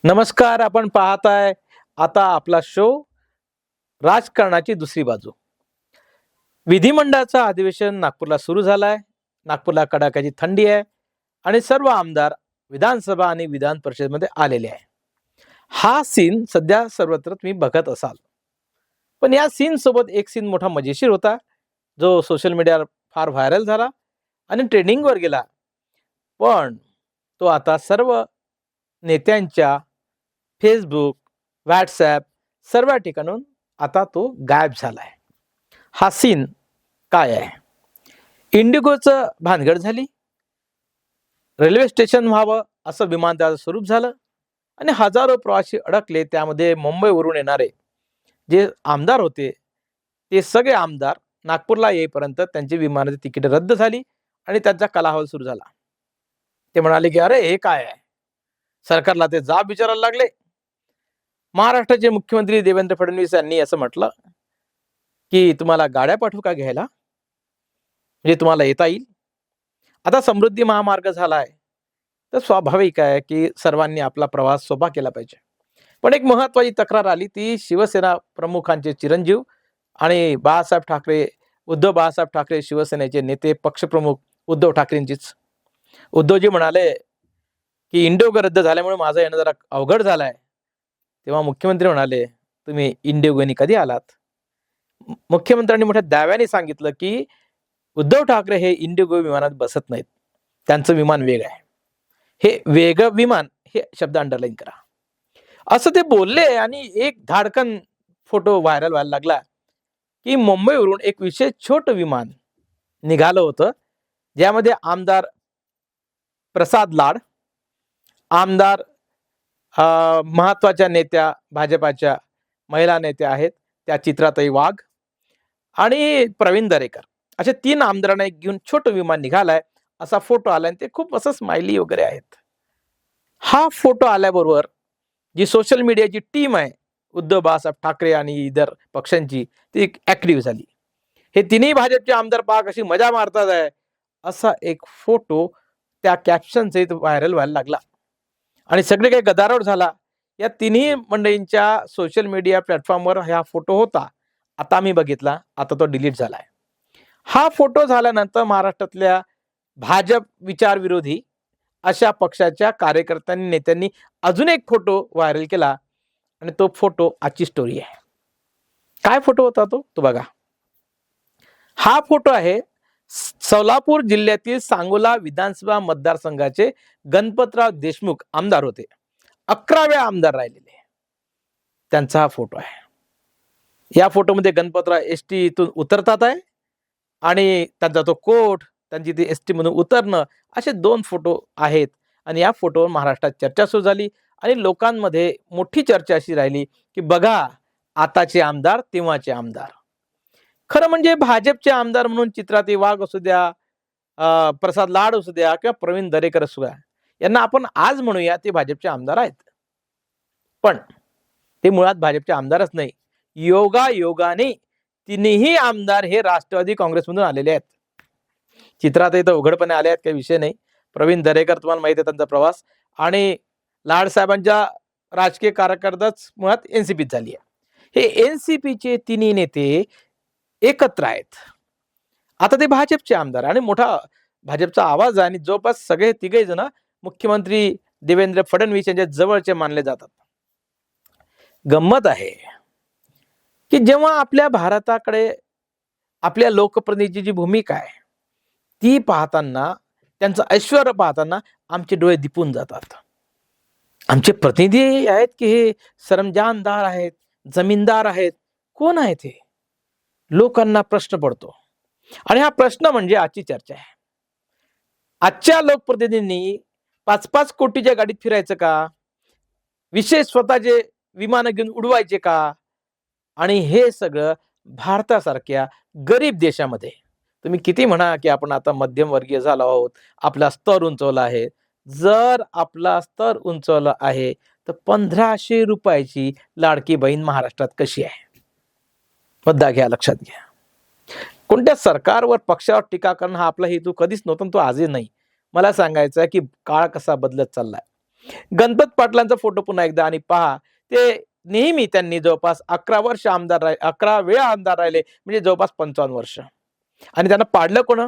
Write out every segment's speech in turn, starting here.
नमस्कार. आपण पाहताय आता आपला शो राजकारणाची दुसरी बाजू. विधिमंडळाचं अधिवेशन नागपूरला सुरू झालंय. नागपूरला कडाक्याची थंडी आहे आणि सर्व आमदार विधानसभा आणि विधान परिषदेमध्ये आलेले आहे. हा सीन सध्या सर्वत्र तुम्ही बघत असाल. पण या सीन सोबत एक सीन मोठा मजेशीर होता, जो सोशल मीडियावर फार व्हायरल झाला आणि ट्रेंडिंगवर गेला. पण तो आता सर्व नेत्यांच्या फेसबुक, व्हॉट्सॲप सर्व ठिकाणून आता तो गायब झालाय. हा सीन काय आहे? इंडिगोचं भानगड झाली. रेल्वे स्टेशन व्हावं असं विमानतळाचं स्वरूप झालं आणि हजारो प्रवासी अडकले. त्यामध्ये मुंबईवरून येणारे जे आमदार होते, ते सगळे आमदार नागपूरला येईपर्यंत त्यांची विमानाची तिकीट रद्द झाली आणि त्यांचा कलाहल सुरू झाला. ते म्हणाले की अरे हे काय आहे? सरकारला ते जाब विचारायला लागले. महाराष्ट्राचे मुख्यमंत्री देवेंद्र फडणवीस यांनी असं म्हटलं की तुम्हाला गाड्या पाठवू का घ्यायला, म्हणजे तुम्हाला येता येईल. आता समृद्धी महामार्ग झालाय तर स्वाभाविक आहे की सर्वांनी आपला प्रवास सोपा केला पाहिजे. पण एक महत्वाची तक्रार आली, ती शिवसेना प्रमुखांचे चिरंजीव आणि उद्धव बाळासाहेब ठाकरे शिवसेनेचे नेते पक्षप्रमुख उद्धव ठाकरेंचीच. उद्धवजी म्हणाले की इंडिगो रद्द झाल्यामुळे माझं येणं जरा अवघड झालंय. तेव्हा मुख्यमंत्री म्हणाले, तुम्ही इंडिगोनी कधी आलात? मुख्यमंत्र्यांनी मोठ्या दाव्याने सांगितलं की उद्धव ठाकरे हे इंडिगो विमानात बसत नाहीत, त्यांचं विमान वेग आहे. हे वेग विमान हे शब्द अंडरलाईन करा. असं ते बोलले आणि एक धाडकन फोटो व्हायरल व्हायला लागला की मुंबईवरून एक विशेष छोटं विमान निघालं होतं, ज्यामध्ये आमदार प्रसाद लाड, आमदार महत्वाच्या नेत्या भाजपाच्या महिला नेत्या आहेत त्या चित्राताई वाघ आणि प्रवीण दरेकर, असे 3 आमदारांना घेऊन छोटं विमान निघालाय असा फोटो आलाय. ते खूप असं स्माइली वगैरे आहेत. हा फोटो आल्याबरोबर जी सोशल मीडियाची टीम आहे उद्धव बाळासाहेब ठाकरे आणि इतर पक्षांची, ती ऍक्टिव्ह झाली. हे तिन्ही भाजपचे आमदार पहा कशी मजा मारतात आहे, असा एक फोटो त्या कॅप्शन सहित व्हायरल व्हायला लागला आणि सगळे काही गदारोळ झाला. या तिन्ही मंडळींच्या सोशल मीडिया प्लॅटफॉर्मवर हा फोटो होता. आता मी बघितला, आता तो डिलीट झालाय. हा फोटो झाल्यानंतर महाराष्ट्रातल्या भाजप विचार विरोधी अशा पक्षाच्या कार्यकर्त्यांनी नेत्यांनी अजून एक फोटो व्हायरल केला आणि तो फोटो आजची स्टोरी आहे. काय फोटो होता तो बघा. हा फोटो आहे सोलापूर जिल्ह्यातील सांगोला विधानसभा मतदारसंघाचे गणपतराव देशमुख आमदार होते. 11वे आमदार राहिलेले, त्यांचा हा फोटो आहे. या फोटोमध्ये गणपतराव एसटी इथून उतरतात आहे आणि त्यांचा तो कोट, त्यांची ती एसटी मधून उतरणं, असे 2 फोटो आहेत. आणि या फोटोवर महाराष्ट्रात चर्चा सुरू झाली आणि लोकांमध्ये मोठी चर्चा अशी राहिली की बघा आताचे आमदार तेव्हाचे आमदार. खरं म्हणजे भाजपचे आमदार म्हणून चित्राताई वाघ असू द्या, प्रसाद लाड असू द्या किंवा प्रवीण दरेकर असू द्या, यांना आपण आज म्हणूया ते भाजपचे आमदार आहेत. पण ते मुळात भाजपचे आमदारच नाही. योगाने तिन्ही आमदार हे राष्ट्रवादी काँग्रेसमधून आलेले आहेत. चित्राताई तर उघडपणे आले आहेत, काही विषय नाही. प्रवीण दरेकर तुम्हाला माहिती आहे त्यांचा प्रवास, आणि लाड साहेबांच्या राजकीय कारकिर्दच मुळात एनसीपीत झाली आहे. हे एनसीपीचे तिन्ही नेते एकत्र आहेत. आता ते भाजपचे आमदार आणि मोठा भाजपचा आवाज आहे आणि जवळपास सगळे तिघे जण मुख्यमंत्री देवेंद्र फडणवीस यांच्या जवळचे मानले जातात. गंमत आहे की जेव्हा आपल्या भारताकडे आपल्या लोकप्रतिनिधीची भूमिका आहे ती पाहताना, त्यांचं ऐश्वर्य पाहताना आमचे डोळे दिपून जातात. आमचे प्रतिनिधी आहेत की हे सरंजामदार आहेत, जमीनदार आहेत, कोण आहेत हे? लोकांना प्रश्न पडतो आणि हा प्रश्न म्हणजे आजची चर्चा आहे. आजच्या लोकप्रतिनिधींनी 5-5 कोटीच्या गाडीत फिरायचं का? विशेष स्वतःचे विमानं घेऊन उडवायचे का? आणि हे सगळं भारतासारख्या गरीब देशामध्ये, तुम्ही किती म्हणा की आपण आता मध्यमवर्गीय झालो आहोत, आपला स्तर उंचवला आहे. जर आपला स्तर उंचवला आहे तर 1500 रुपयाची लाडकी बहीण महाराष्ट्रात कशी आहे? मुद्दा घ्या, लक्षात घ्या. कोणत्या सरकारवर पक्षावर टीका करणं हा आपला हेतू कधीच नव्हता, तो आजही नाही. मला सांगायचं आहे की काळ कसा बदलत चाललाय. गणपत पाटलांचा फोटो पुन्हा एकदा आणि पहा, ते नेहमी त्यांनी जवळपास 11 वर्ष 11 वेळा आमदार राहिले, म्हणजे जवळपास 55 वर्ष. आणि त्यांना पाडलं कोण?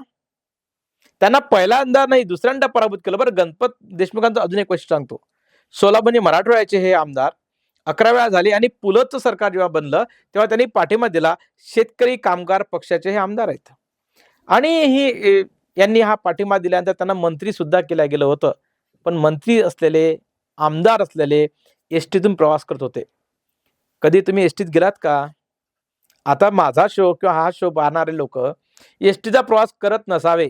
त्यांना पहिल्यांदा नाही, दुसऱ्यांदा पराभूत केलं. बरं, गणपत देशमुखांचं अजून एक वैशिष्ट्य सांगतो. सोलापूर मराठवाड्याचे हे आमदार 11 वेळा झाले आणि पुलतचं सरकार जेव्हा बनलं, तेव्हा त्यांनी पाठिंबा दिला. शेतकरी कामगार पक्षाचे हे आमदार आहेत. आणि यांनी हा पाठिंबा दिल्यानंतर त्यांना मंत्री सुद्धा केलं गेलं होतं. पण मंत्री असलेले, आमदार असलेले एसटीतून प्रवास करत होते. कधी तुम्ही एसटीत गेलात का? आता माझा शो किंवा हा शो पाहणारे लोकं एसटीचा प्रवास करत नसावे.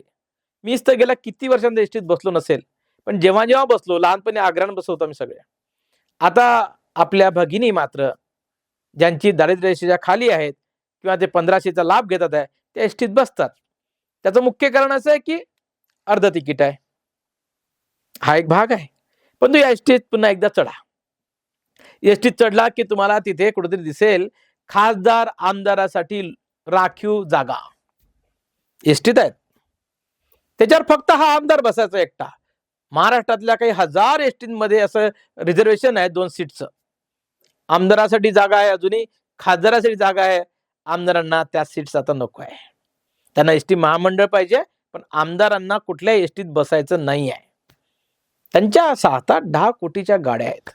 मीच तर गेल्या किती वर्षांचा एसटीत बसलो नसेल. पण जेव्हा-जेव्हा बसलो, लहानपणी आग्रहानं बसलो होतो आम्ही सगळे. आता आपल्या भगिनी मात्र ज्यांची दारिद्र्य रेषेच्या खाली आहेत किंवा ते 1500चा लाभ घेतात आहे, ते एसटीत बसतात. त्याचं मुख्य कारण असं आहे, की अर्ध तिकीट आहे. हा एक भाग आहे. परंतु या एसटीत पुन्हा एकदा चढा. एसटीत चढला, की तुम्हाला तिथे कुठेतरी दिसेल खासदार, आमदारासाठी राखीव जागा. एसटीत आहेत. त्याच्यावर फक्त हा आमदार बसायचा एकटा. महाराष्ट्रातल्या काही हजार एसटींमध्ये असं रिझर्व्हेशन आहे 2 सीटचं. आमदारासाठी जागा आहे अजूनही, खासदारासाठी जागा आहे. आमदारांना त्या सीट्स आता नको आहे. त्यांना एसटी महामंडळ पाहिजे, पण आमदारांना कुठल्याही एसटीत बसायचं नाही आहे. त्यांच्या 7-8-10 कोटीच्या गाड्या आहेत.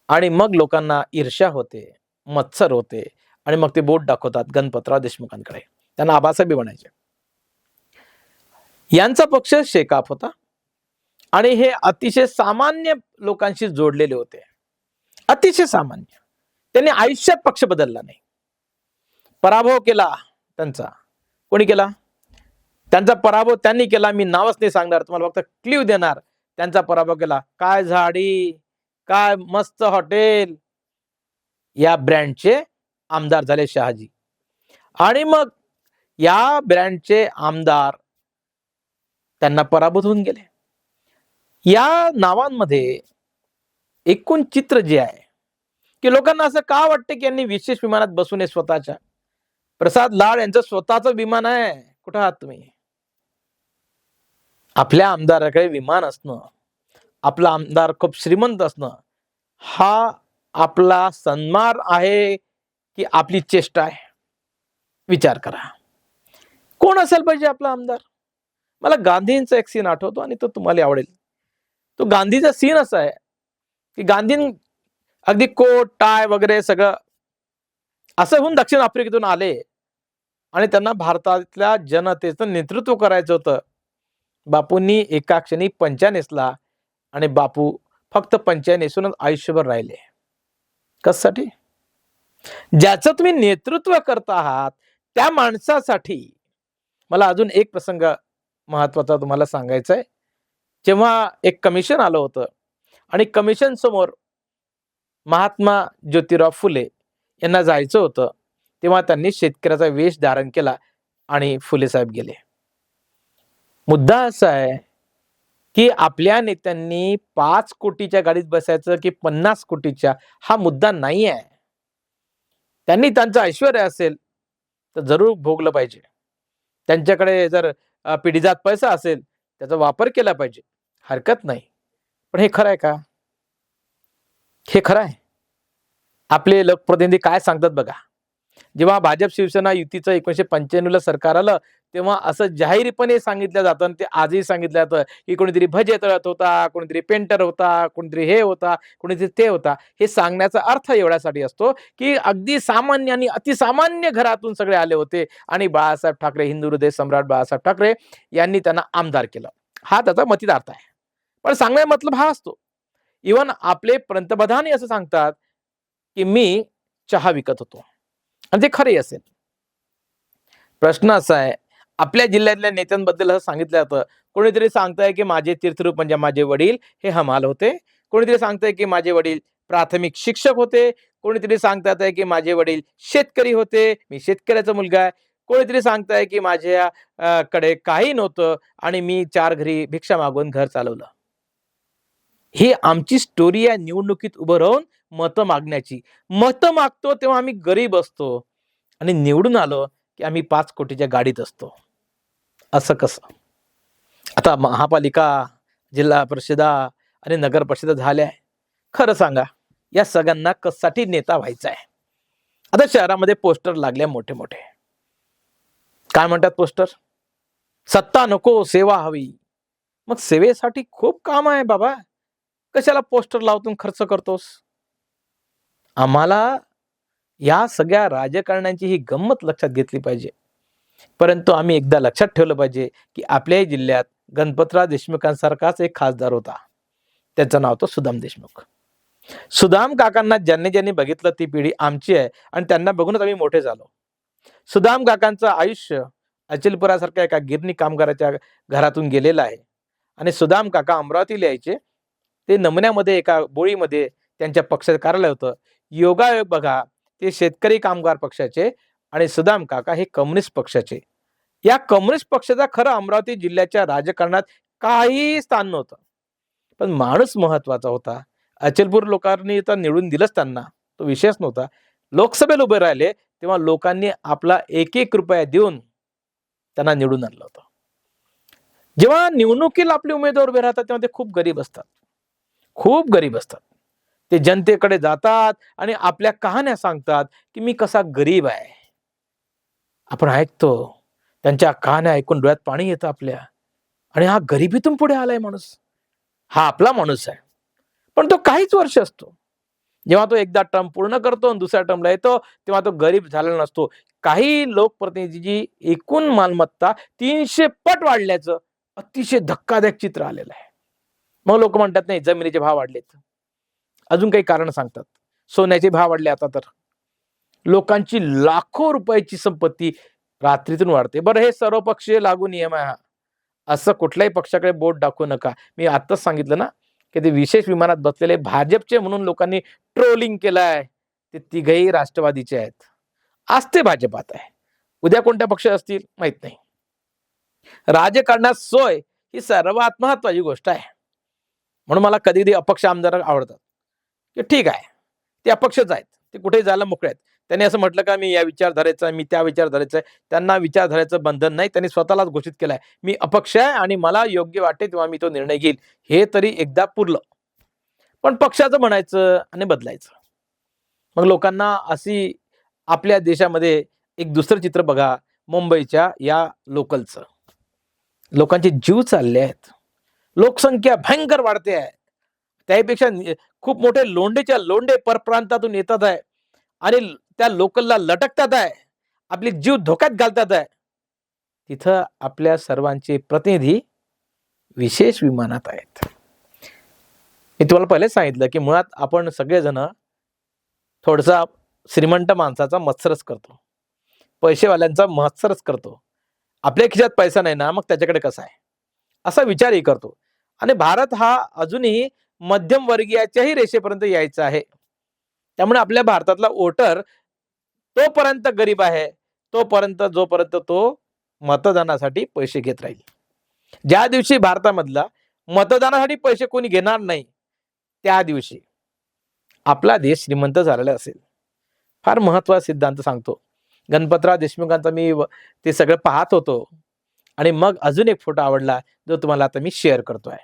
आणि मग लोकांना ईर्ष्या होते, मत्सर होते आणि मग ते बोट दाखवतात गणपतराव देशमुखांकडे. त्यांना आबासाहेब म्हणायचे. यांचा पक्ष शेकाप होता आणि हे अतिशय सामान्य लोकांशी जोडलेले होते. अतिशय सामान्य. त्यांनी आयुष्यात पक्ष बदलला नाही. पराभव केला त्यांचा. कोणी केला? त्यांचा पराभव त्यांनी केला. मी नावच नाही सांगणार, तुम्हाला फक्त क्ल्यू देणार. त्यांचा पराभव केला. काय झाडी, काय मस्त हॉटेल, या ब्रँडचे आमदार झाले शहाजी. आणि मग या ब्रँडचे आमदार त्यांना पराभूत होऊन गेले. या नावांमध्ये एकूण चित्र जे आहे, की लोकांना असं का वाटतं, की यांनी विशेष विमानात बसू नये स्वतःच्या? प्रसाद लाड यांचं स्वतःचं विमान आहे. कुठं आहात तुम्ही? आपल्या आमदाराकडे विमान असणं, आपला आमदार खूप श्रीमंत असणं, हा आपला सन्मान आहे की आपली चेष्टा आहे? विचार करा. कोण असेल पाहिजे आपला आमदार? मला गांधींचा एक सीन आठवतो आणि तो तुम्हाला आवडेल. तो गांधीचा सीन असा आहे, की गांधी अगदी कोट, टाय वगैरे सगळं असं होऊन दक्षिण आफ्रिकेतून आले आणि त्यांना भारतातल्या जनतेचं नेतृत्व करायचं होतं. बापूंनी एका क्षणी पंचा नेसला आणि बापू फक्त पंचा नेसूनच आयुष्यभर राहिले. कशासाठी? ज्याचं तुम्ही नेतृत्व करता आहात त्या माणसासाठी. मला अजून एक प्रसंग महत्वाचा तुम्हाला सांगायचा आहे. जेव्हा एक कमिशन आलं होतं आणि कमिशन समोर महात्मा ज्योतिराव फुले यांना जायचं होतं, तेव्हा त्यांनी शेतकऱ्याचा वेश धारण केला आणि फुले साहेब गेले. मुद्दा असा आहे, की आपल्या नेत्यांनी 5 कोटीच्या गाडीत बसायचं की 50 कोटीच्या, हा मुद्दा नाही आहे. त्यांनी त्यांचं ऐश्वर्य असेल तर जरूर भोगलं पाहिजे. त्यांच्याकडे जर पिढीजात पैसा असेल त्याचा वापर केला पाहिजे, हरकत नाही. पण हे खरं आहे का? हे खरं आहे? आपले लोकप्रतिनिधी काय सांगतात बघा. जेव्हा भाजप शिवसेना युतीचं 1995ला सरकार आलं, तेव्हा असं जाहीरपणे सांगितलं जातं आणि ते आजही सांगितलं जातं, की कोणीतरी भजे तळत होता, कोणीतरी पेंटर होता, कोणीतरी हे होता, कोणीतरी ते होता. हे सांगण्याचा अर्थ एवढ्यासाठी असतो, की अगदी सामान्य आणि अतिसामान्य घरातून सगळे आले होते आणि बाळासाहेब ठाकरे, हिंदू हृदय सम्राट बाळासाहेब ठाकरे यांनी त्यांना आमदार केलं. हा त्याचा मतितार्थ आहे. पण सांगण्याचा मतलब हा असतो. इव्हन आपले पंतप्रधानही असं सांगतात, की मी चहा विकत होतो आणि ते खरे असेल. प्रश्न असा आहे, आपल्या जिल्ह्यातल्या नेत्यांबद्दल असं सांगितलं जातं. कोणीतरी सांगतंय, की माझे तीर्थरूप म्हणजे माझे वडील हे हमाल होते. कोणीतरी सांगतंय, की माझे वडील प्राथमिक शिक्षक होते. कोणीतरी सांगतात आहे, की माझे वडील शेतकरी होते. मी शेतकऱ्याचा मुलगा आहे. कोणीतरी सांगतंय, की माझ्या कडे काही नव्हतं आणि मी 4 घरी भिक्षा मागून घर चालवलं. ही आमची स्टोरी आहे निवडणुकीत उभं राहून मतं मागण्याची. मतं मागतो तेव्हा आम्ही गरीब असतो आणि निवडून आलो, की आम्ही 5 कोटीच्या गाडीत असतो. असं कसं? आता महापालिका, जिल्हा परिषदा आणि नगर परिषद झाल्या आहे. खरं सांगा, या सगळ्यांना कशासाठी नेता व्हायचा आहे? आता शहरामध्ये पोस्टर लागले मोठे मोठे. काय म्हणतात पोस्टर? सत्ता नको, सेवा हवी. मग सेवेसाठी खूप काम आहे बाबा. कशाला पोस्टर लावतून खर्च करतोस? आम्हाला या सगळ्या राजकारण्यांची ही गंमत लक्षात घेतली पाहिजे. परंतु आम्ही एकदा लक्षात ठेवलं पाहिजे, की आपल्याही जिल्ह्यात गणपतराव देशमुखांसारखाच एक खासदार होता. त्याचं नाव होतं सुदाम देशमुख. सुदाम काकांना ज्यांनी ज्यांनी बघितलं ती पिढी आमची आहे आणि त्यांना बघूनच आम्ही मोठे झालो. सुदाम काकांचं आयुष्य अचलपुरासारख्या एका गिरणी कामगाराच्या घरातून गेलेलं आहे. आणि सुदाम काका अमरावतीला यायचे. ते नमुन्यामध्ये एका बोळीमध्ये त्यांच्या पक्षाचं कार्यालय होतं. योगायोग बघा, ते शेतकरी कामगार पक्षाचे आणि सुदाम काका हे कम्युनिस्ट पक्षाचे. या कम्युनिस्ट पक्षाचा खरं अमरावती जिल्ह्याच्या राजकारणात काही स्थान नव्हतं. पण माणूस महत्वाचा होता. अचलपूर लोकांनी तर निवडून दिलंच त्यांना, तो विषयच नव्हता. लोकसभेला उभे राहिले तेव्हा लोकांनी आपला एक एक रुपया देऊन त्यांना निवडून आणलं होतं. जेव्हा निवडणुकीला आपले उमेदवार उभे राहतात तेव्हा ते खूप गरीब असतात, खूप गरीब असतात. ते जनतेकडे जातात आणि आपल्या कहाण्या सांगतात की मी कसा गरीब आहे. आपण ऐकतो त्यांच्या कहाण्या ऐकून डोळ्यात पाणी येतं आपल्या. आणि हा गरिबीतून पुढे आलाय माणूस, हा आपला माणूस आहे. पण तो काहीच वर्ष असतो. जेव्हा तो एकदा टर्म पूर्ण करतो आणि दुसऱ्या टर्मला येतो तेव्हा तो गरीब झालेला नसतो. काही लोकप्रतिनिधीची एकूण मालमत्ता 300 पट वाढल्याचं अतिशय धक्कादायक चित्र आलेलं आहे. मग लोक म्हणतात नाही जमिनीचे भाव वाढलेत. अजून काही कारण सांगतात. सोन्याचे भाव वाढले आता तर. लोकांची लाखो रुपयाची संपत्ती रात्रीतून वाढते. बरं, हे सर्वपक्षीय लागू नियम आहे हा. असं कुठल्याही पक्षाकडे बोट दाखवू नका. मी आत्ताच सांगितलं ना की ते विशेष विमानात बसलेले भाजपचे म्हणून लोकांनी ट्रोलिंग केलंय. ते तिघही राष्ट्रवादीचे आहेत. आज ते भाजपात आहे, उद्या कोणत्या पक्ष असतील माहित नाही. राजकारणात सोय ही सर्वात महत्वाची गोष्ट आहे. म्हणून मला कधी कधी अपक्ष आमदार आवडतात. की ठीक आहे, ते अपक्षच आहेत, ते कुठेही जायला मोकळे आहेत. त्यांनी असं म्हटलं का मी या विचारधारेचा आहे, मी त्या विचारधारेचा आहे. त्यांना विचारधारेचं बंधन नाही. त्यांनी स्वतःलाच घोषित केलंय मी अपक्ष आहे आणि मला योग्य वाटते तेव्हा मी तो निर्णय घेईल. हे तरी एकदा पुरलं. पण पक्षाचं म्हणायचं आणि बदलायचं. मग लोकांना अशी आपल्या देशामध्ये एक दुसरं चित्र बघा. मुंबईच्या या लोकलचं लोकांचे जीव चालले आहेत. लोकसंख्या भयंकर वाढते आहे. त्यापेक्षा खूप मोठे लोंढेच्या लोंढे परप्रांतातून येतात आहे आणि त्या लोकलला लटकतात आहे, आपले जीव धोक्यात घालतात आहे. तिथं आपल्या सर्वांचे प्रतिनिधी विशेष विमानात आहेत. मी तुम्हाला पहिलेच सांगितलं की मुळात आपण सगळेजण थोडासा श्रीमंत माणसाचा मत्सरच करतो, पैसेवाल्यांचा मत्सरच करतो. आपल्या खिशात पैसा नाही ना, मग त्याच्याकडे कसा आहे असा विचारही करतो. आणि भारत हा अजूनही मध्यम वर्गीयाच्याही रेषेपर्यंत यायचा आहे. त्यामुळे आपल्या भारतातला वोटर तोपर्यंत गरीब आहे तोपर्यंत जोपर्यंत तो मतदानासाठी पैसे घेत राहील. ज्या दिवशी भारतामधला मतदानासाठी पैसे कोणी घेणार नाही त्या दिवशी आपला देश श्रीमंत झालेला असेल. फार महत्वाचा सिद्धांत सांगतो. गणपतराव देशमुखांचा मी ते सगळं पाहत होतो आणि मग अजून एक फोटो आवडला जो तुम्हाला आता मी शेअर करतोय.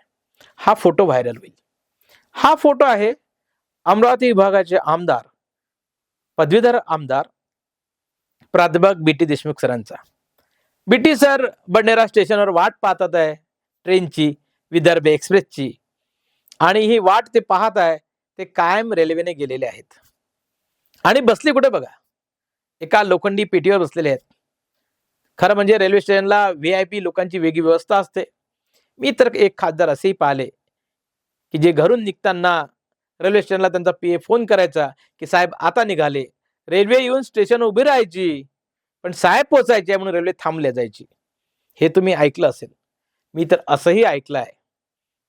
हा फोटो व्हायरल होईल. हा फोटो आहे अमरावती विभागाचे आमदार, पदवीधर आमदार प्राध्यापक बीटी देशमुख सरांचा. बीटी सर बडनेरा स्टेशनवर वाट पाहतात आहे ट्रेनची, विदर्भ एक्सप्रेसची. आणि ही वाट ते पाहत आहे ते कायम रेल्वेने गेलेले आहेत. आणि बसले कुठे बघा, एका लोखंडी पेटीवर बसलेले आहेत. खरं म्हणजे रेल्वे स्टेशनला VIP लोकांची वेगळी व्यवस्था असते. मी तर एक खासदार असेही पाहिले की जे घरून निघताना रेल्वे स्टेशनला त्यांचा PA फोन करायचा की साहेब आता निघाले. रेल्वे येऊन स्टेशन उभी राहायची, पण साहेब पोचायचे म्हणून रेल्वे थांबल्या जायची. हे तुम्ही ऐकलं असेल. मी तर असंही ऐकलं आहे,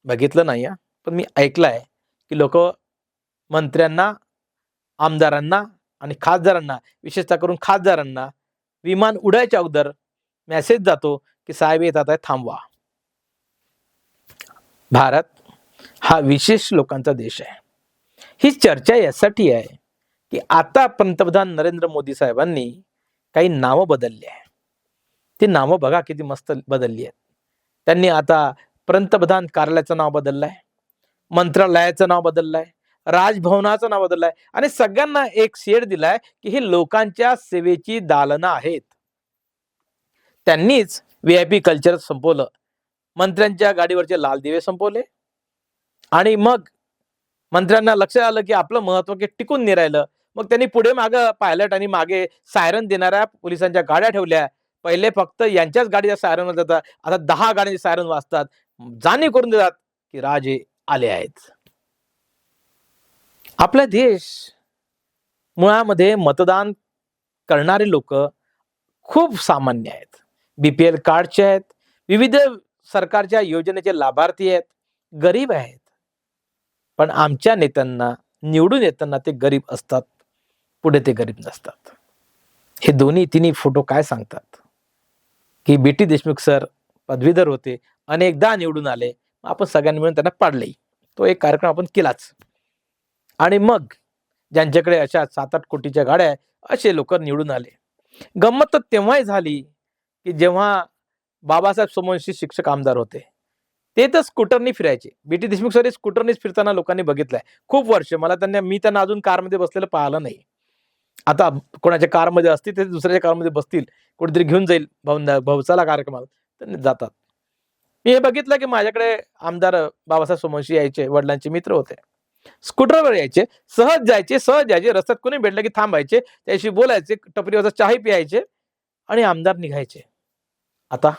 बघितलं नाही पण मी ऐकलं आहे की लोक मंत्र्यांना, आमदारांना आणि खासदारांना, विशेषतः करून खासदारांना विमान उडायच्या अगोदर मेसेज जातो की साहेब येतात आहे, थांबवा. भारत हा विशेष लोकांचा देश आहे. ही चर्चा यासाठी आहे की आता पंतप्रधान नरेंद्र मोदी साहेबांनी काही नावं बदलली आहे. ती नावं बघा किती मस्त बदलली आहेत. त्यांनी आता पंतप्रधान कार्यालयाचं नाव बदललं आहे. मंत्रालयाचं नाव बदललंय, राजभवनाचं नाव बदललंय आणि सगळ्यांना एक शेड दिलाय, की ही लोकांच्या सेवेची दालनं आहेत. त्यांनीच व्ही-आय-पी कल्चर संपवलं. मंत्र्यांच्या गाडीवरचे लाल दिवे संपवले आणि मग मंत्र्यांना लक्षात आलं, की आपलं महत्त्व टिकून नाही राहिलं. मग त्यांनी पुढे मागं पायलट आणि मागे सायरन देणाऱ्या पोलिसांच्या गाड्या ठेवल्या. पहिले फक्त यांच्याच गाडीचा सायरन वाजत होता. आता 10 गाड्यांचे सायरन वाजतात. जाणीव करून देतात, की राजे आले आहेत. आपला देश मुळामध्ये मतदान करणारे लोकं खूप सामान्य आहेत. बी-पी-एल कार्डचे आहेत, विविध सरकारच्या योजनेचे लाभार्थी आहेत, गरीब आहेत. पण आमच्या नेत्यांना निवडून येताना ते गरीब असतात, पुढे ते गरीब नसतात. हे दोन्ही तिन्ही फोटो काय सांगतात? की बी.टी. देशमुख सर पदवीधर होते, अनेकदा निवडून आले. आपण सगळ्यांनी मिळून त्यांना पाडलंही. तो एक कार्यक्रम आपण केलाच. आणि मग ज्यांच्याकडे अशा 7-8 कोटीच्या गाड्या आहेत, असे लोकं निवडून आले. गंमत तर तेव्हाही झाली, की जेव्हा बाबासाहेब सोमवंशी शिक्षक आमदार होते. ते तर स्कूटरनी फिरायचे. बी.टी. देशमुख सर हे स्कूटरनीच फिरताना लोकांनी बघितलंय. खूप वर्ष मी त्यांना अजून कारमध्ये बसलेलं पाहिलं नाही. आता कोणाच्या कारमध्ये असतील, ते दुसऱ्याच्या कारमध्ये बसतील. कोणीतरी घेऊन जाईल भवसाला कार्यक्रमाला, तर जातात. मी हे बघितलं, की माझ्याकडे आमदार बाबासाहेब सोमवंशी यायचे, वडिलांचे मित्र होते. स्कूटरवर यायचे, सहज जायचे, सहज यायचे. रस्त्यात कोणी भेटलं, की थांबायचे, त्याच्याशी बोलायचे, टपरीवरचा चहाही प्यायचे आणि आमदार निघायचे. आता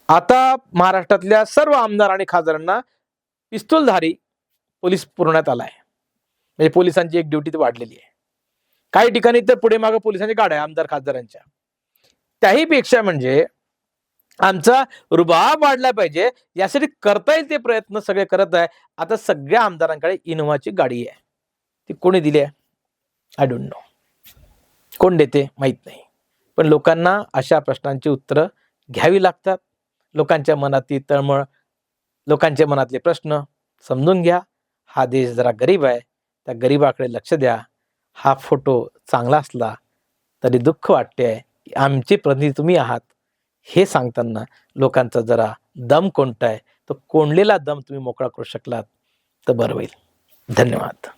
आता महाराष्ट्रातल्या सर्व आमदार आणि खासदारांना पिस्तूलधारी पोलीस पुरवण्यात आलाय. म्हणजे पोलिसांची एक ड्युटी वाढलेली आहे. काही ठिकाणी तर पुढे मागे पोलिसांच्या गाड्या आमदार खासदारांच्या. त्याही पेक्षा म्हणजे आमचा रुबाब वाढला पाहिजे यासाठी करता येईल ते प्रयत्न सगळे करत आहे. आता सगळ्या आमदारांकडे इनोव्हाची गाडी आहे. ती कोणी दिली आहे? I don't know. कोण देते माहित नाही. पण लोकांना अशा प्रश्नांची उत्तरं घ्यावी लागतात. लोकांच्या मनातली तळमळ, लोकांच्या मनातले प्रश्न समजून घ्या. हा देश जरा गरीब आहे. त्या गरीबाकडे लक्ष द्या. हा फोटो चांगला असला तरी दुःख वाटते, की आमचे प्रतिनिधी तुम्ही आहात. हे सांगताना लोकांचा जरा दम कोंडताय. तो कोंडलेला दम तुम्ही मोकळा करू शकलात तर बरं होईल. धन्यवाद.